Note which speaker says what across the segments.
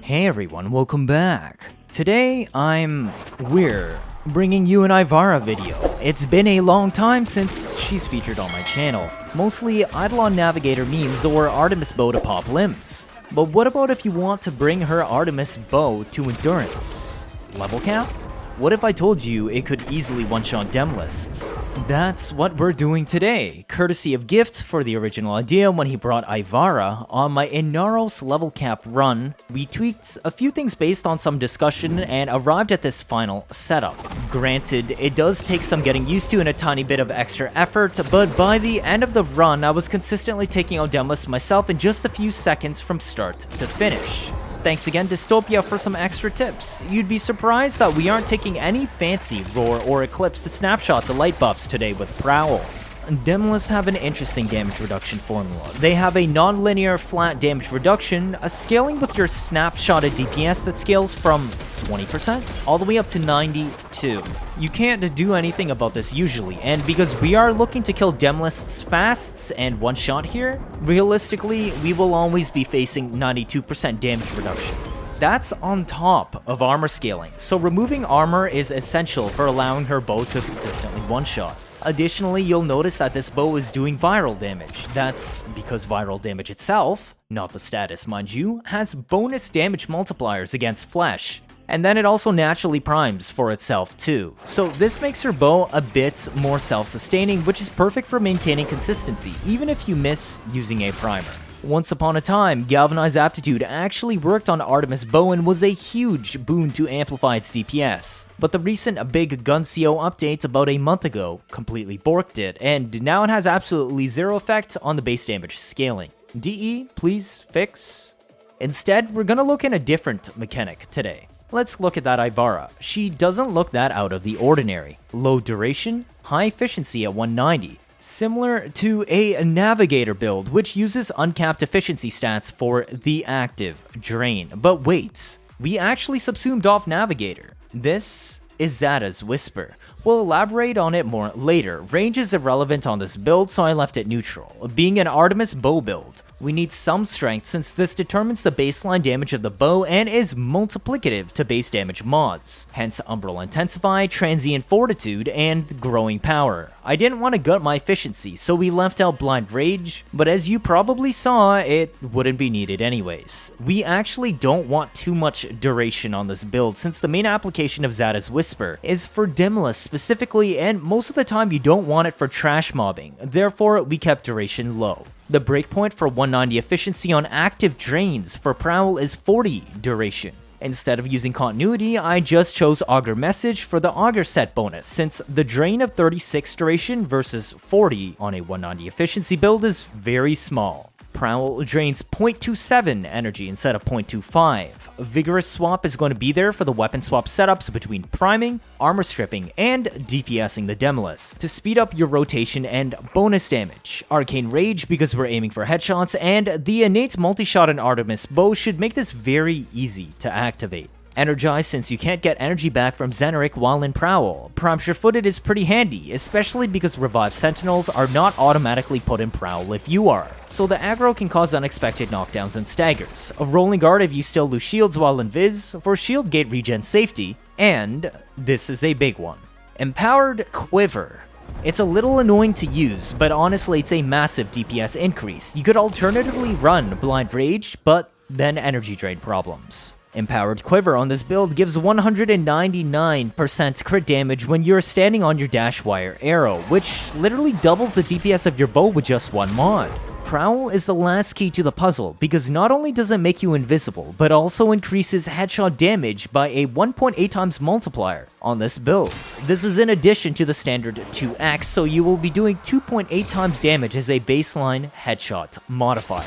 Speaker 1: Hey everyone, welcome back. Today, we're bringing you an Ivara video. It's been a long time since she's featured on my channel. Mostly Eidolon Navigator memes or Artemis Bow to pop limbs. But what about if you want to bring her Artemis Bow to endurance? Level cap? What if I told you it could easily one-shot Demolysts? That's what we're doing today, courtesy of Gift for the original idea when he brought Ivara on my Inaros level cap run. We tweaked a few things based on some discussion and arrived at this final setup. Granted, it does take some getting used to and a tiny bit of extra effort, but by the end of the run, I was consistently taking out Demolysts myself in just a few seconds from start to finish. Thanks again Dystopia for some extra tips. You'd be surprised that we aren't taking any fancy Roar or Eclipse to snapshot the light buffs today with Prowl. Demolysts have an interesting damage reduction formula. They have a non-linear flat damage reduction, a scaling with your snapshotted DPS that scales from 20% all the way up to 92. You can't do anything about this usually, and because we are looking to kill Demolysts fast and one shot here, realistically, we will always be facing 92% damage reduction. That's on top of armor scaling, so removing armor is essential for allowing her bow to consistently one-shot. Additionally, you'll notice that this bow is doing viral damage. That's because viral damage itself, not the status mind you, has bonus damage multipliers against flesh. And then it also naturally primes for itself too. So this makes her bow a bit more self-sustaining, which is perfect for maintaining consistency, even if you miss using a primer. Once upon a time, Galvanized Aptitude actually worked on Artemis Bow and was a huge boon to amplify its DPS. But the recent big Guncio update about a month ago completely borked it, and now it has absolutely zero effect on the base damage scaling. DE, please fix? Instead, we're gonna look at a different mechanic today. Let's look at that Ivara. She doesn't look that out of the ordinary. Low duration, high efficiency at 190. Similar to a Navigator build, which uses uncapped efficiency stats for the active drain. But wait, we actually subsumed off Navigator. This is Xata's Whisper. We'll elaborate on it more later. Range is irrelevant on this build, so I left it neutral. Being an Artemis Bow build, we need some strength since this determines the baseline damage of the bow and is multiplicative to base damage mods, hence Umbral Intensify, Transient Fortitude, and Growing Power. I didn't want to gut my efficiency, so we left out Blind Rage, but as you probably saw, it wouldn't be needed anyways. We actually don't want too much duration on this build since the main application of Xata's Whisper is for Demolysts specifically, and most of the time you don't want it for trash mobbing, therefore we kept duration low. The breakpoint for 190 efficiency on active drains for Prowl is 40 duration. Instead of using continuity, I just chose Augur Message for the Augur set bonus, since the drain of 36 duration versus 40 on a 190 efficiency build is very small. Prowl drains 0.27 energy instead of 0.25. Vigorous swap is going to be there for the weapon swap setups between priming, armor stripping, and DPSing the Demolyst to speed up your rotation and bonus damage. Arcane Rage because we're aiming for headshots, and the innate multi-shot in Artemis Bow should make this very easy to activate. Energize since you can't get energy back from Xeneric while in Prowl. Prime Sure-Footed is pretty handy, especially because Revived Sentinels are not automatically put in Prowl if you are, so the aggro can cause unexpected knockdowns and staggers. A Rolling Guard if you still lose shields while in Viz, for shield gate regen safety, and this is a big one. Empowered Quiver. It's a little annoying to use, but honestly it's a massive DPS increase. You could alternatively run Blind Rage, but then energy drain problems. Empowered Quiver on this build gives 199% crit damage when you're standing on your dash wire arrow, which literally doubles the DPS of your bow with just one mod. Prowl is the last key to the puzzle because not only does it make you invisible, but also increases headshot damage by a 1.8 times multiplier on this build. This is in addition to the standard 2x, so you will be doing 2.8 times damage as a baseline headshot modifier.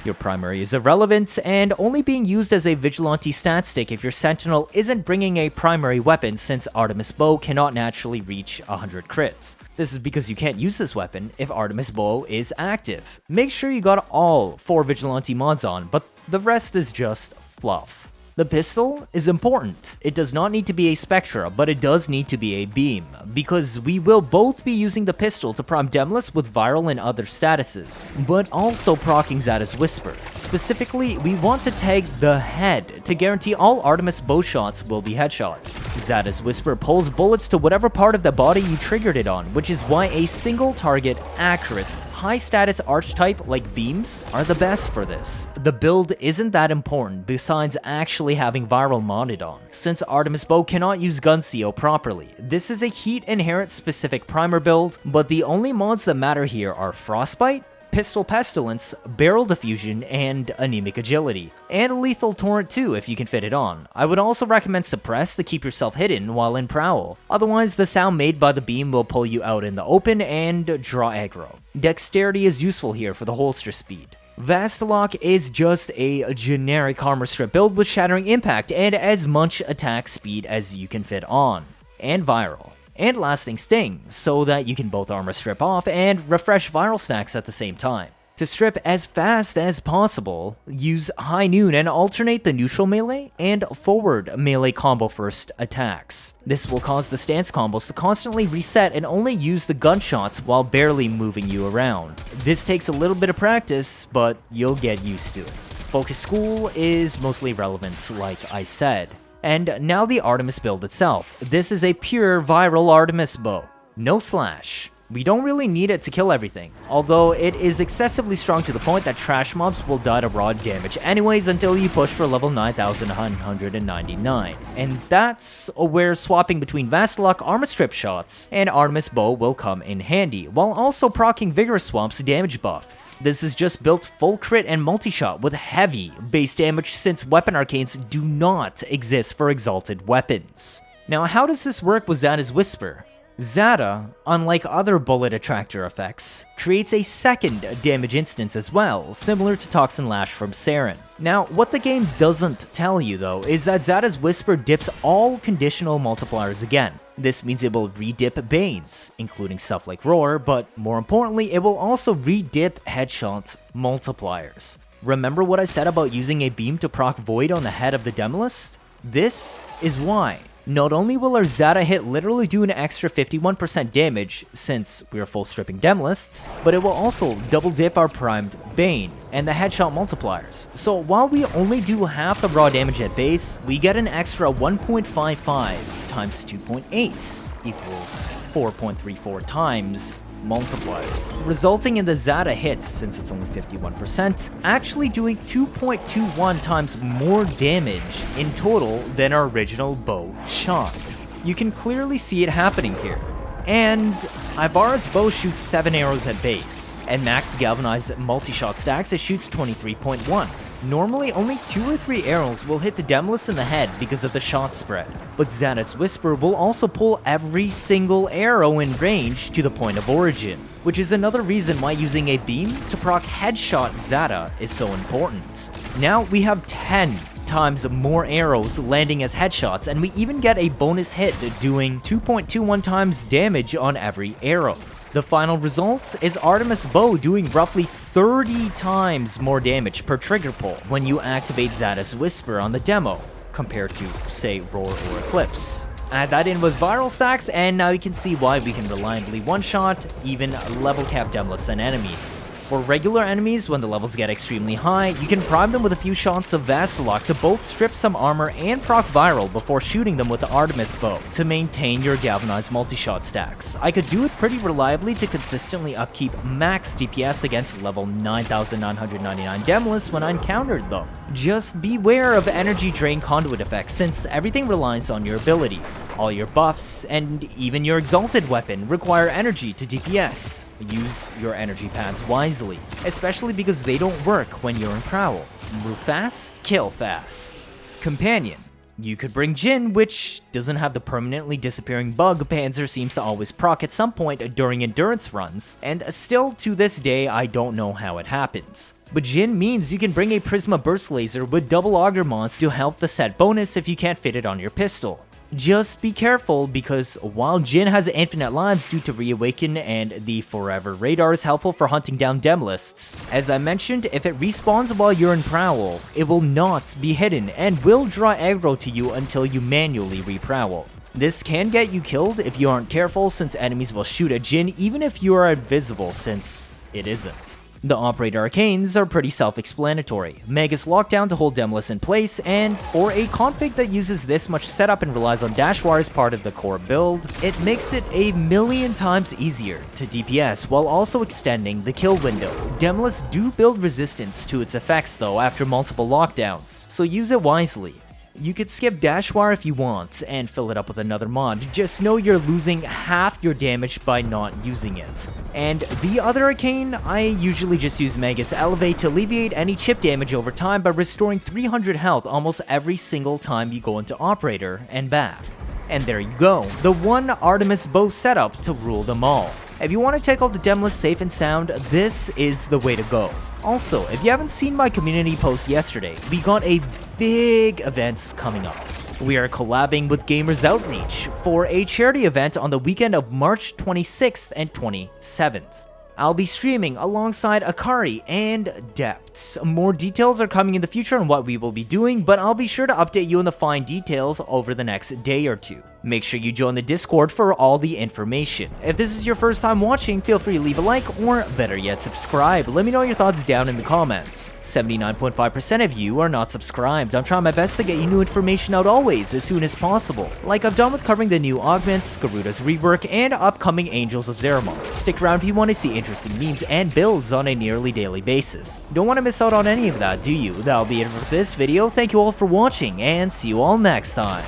Speaker 1: Your primary is irrelevant and only being used as a vigilante stat stick if your sentinel isn't bringing a primary weapon, since Artemis Bow cannot naturally reach 100 crits. This is because you can't use this weapon if Artemis Bow is active. Make sure you got all 4 vigilante mods on, but the rest is just fluff. The pistol is important. It does not need to be a Spectra, but it does need to be a beam, because we will both be using the pistol to prime Demolysts with viral and other statuses, but also proccing Xata's Whisper. Specifically, we want to tag the head to guarantee all Artemis Bow shots will be headshots. Xata's Whisper pulls bullets to whatever part of the body you triggered it on, which is why a single target, accurate, high status archetype like beams are the best for this. The build isn't that important besides actually having viral modded on, since Artemis Bow cannot use gun CO properly. This is a heat inherent specific primer build, but the only mods that matter here are Frostbite, Pistol Pestilence, Barrel Diffusion, and Anemic Agility. And Lethal Torrent too if you can fit it on. I would also recommend Suppress to keep yourself hidden while in Prowl. Otherwise, the sound made by the beam will pull you out in the open and draw aggro. Dexterity is useful here for the holster speed. Vastilok is just a generic armor strip build with Shattering Impact and as much attack speed as you can fit on. And viral. And lasting sting, so that you can both armor strip off and refresh viral stacks at the same time. To strip as fast as possible, use High Noon and alternate the neutral melee and forward melee combo first attacks. This will cause the stance combos to constantly reset and only use the gunshots while barely moving you around. This takes a little bit of practice, but you'll get used to it. Focus School is mostly relevant, like I said. And now the Artemis build itself. This is a pure viral Artemis Bow. No slash. We don't really need it to kill everything, although it is excessively strong to the point that trash mobs will die to raw damage anyways until you push for level 9999. And that's where swapping between Vastilok armor strip shots and Artemis Bow will come in handy, while also proccing Vigorous Swamp's damage buff. This is just built full crit and multi-shot with heavy base damage since weapon arcanes do not exist for exalted weapons. Now how does this work with Xata's Whisper? Xata, unlike other bullet attractor effects, creates a second damage instance as well, similar to Toxin Lash from Saren. Now, what the game doesn't tell you though is that Xata's Whisper dips all conditional multipliers again. This means it will redip Banes, including stuff like Roar, but more importantly, it will also redip headshot multipliers. Remember what I said about using a beam to proc Void on the head of the Demolyst? This is why. Not only will our Xata hit literally do an extra 51% damage since we are full stripping Demolysts, but it will also double dip our primed Bane and the headshot multipliers. So while we only do half the raw damage at base, we get an extra 1.55 times 2.8 equals 4.34 times multiplier, resulting in the Xata hits, since it's only 51%, actually doing 2.21 times more damage in total than our original bow shots. You can clearly see it happening here. And Ivara's bow shoots 7 arrows at base, and max galvanized multi-shot stacks it shoots 23.1. Normally, only 2 or 3 arrows will hit the Demolyst in the head because of the shot spread, but Xata's Whisper will also pull every single arrow in range to the point of origin, which is another reason why using a beam to proc headshot Xata is so important. Now we have 10 times more arrows landing as headshots, and we even get a bonus hit doing 2.21 times damage on every arrow. The final result is Artemis Bow doing roughly 30 times more damage per trigger pull when you activate Xata's Whisper on the demo, compared to, say, Roar or Eclipse. Add that in with viral stacks, and now you can see why we can reliably one-shot even level cap Demolysts and enemies. For regular enemies, when the levels get extremely high, you can prime them with a few shots of Vastilok to both strip some armor and proc viral before shooting them with the Artemis Bow to maintain your galvanized multi-shot stacks. I could do it pretty reliably to consistently upkeep max DPS against level 9999 Demolysts when I encountered them. Just beware of energy drain conduit effects, since everything relies on your abilities. All your buffs, and even your exalted weapon, require energy to DPS. Use your energy pads wisely, especially because they don't work when you're in Prowl. Move fast, kill fast. Companion. You could bring Jin, which doesn't have the permanently disappearing bug Panzer seems to always proc at some point during endurance runs, and still to this day I don't know how it happens. But Jin means you can bring a Prisma Burst Laser with double Auger Mons to help the set bonus if you can't fit it on your pistol. Just be careful, because while Jhin has infinite lives due to Reawaken and the Forever Radar is helpful for hunting down Demolists, as I mentioned, if it respawns while you're in Prowl, it will not be hidden and will draw aggro to you until you manually re-prowl. This can get you killed if you aren't careful, since enemies will shoot at Jhin even if you are invisible, since it isn't. The Operator Arcanes are pretty self-explanatory. Magus Lockdown to hold Demolysts in place, and for a config that uses this much setup and relies on dash wire as part of the core build, it makes it a million times easier to DPS while also extending the kill window. Demolists do build resistance to its effects though after multiple lockdowns, so use it wisely. You could skip dash wire if you want and fill it up with another mod, just know you're losing half your damage by not using it. And the other arcane, I usually just use Magus Elevate to alleviate any chip damage over time by restoring 300 health almost every single time you go into Operator and back. And there you go, the one Artemis Bow setup to rule them all. If you want to take out the Demolyst safe and sound, this is the way to go. Also, if you haven't seen my community post yesterday, we got a big events coming up. We are collabing with Gamers Outreach for a charity event on the weekend of March 26th and 27th. I'll be streaming alongside Akari and Depths. More details are coming in the future on what we will be doing, but I'll be sure to update you on the fine details over the next day or two. Make sure you join the Discord for all the information. If this is your first time watching, feel free to leave a like, or better yet, subscribe. Let me know your thoughts down in the comments. 79.5% of you are not subscribed. I'm trying my best to get you new information out always, as soon as possible. Like I've done with covering the new augments, Garuda's rework, and upcoming Angels of Zeramal. Stick around if you want to see interesting memes and builds on a nearly daily basis. Don't want to miss out on any of that, do you? That'll be it for this video. Thank you all for watching, and see you all next time.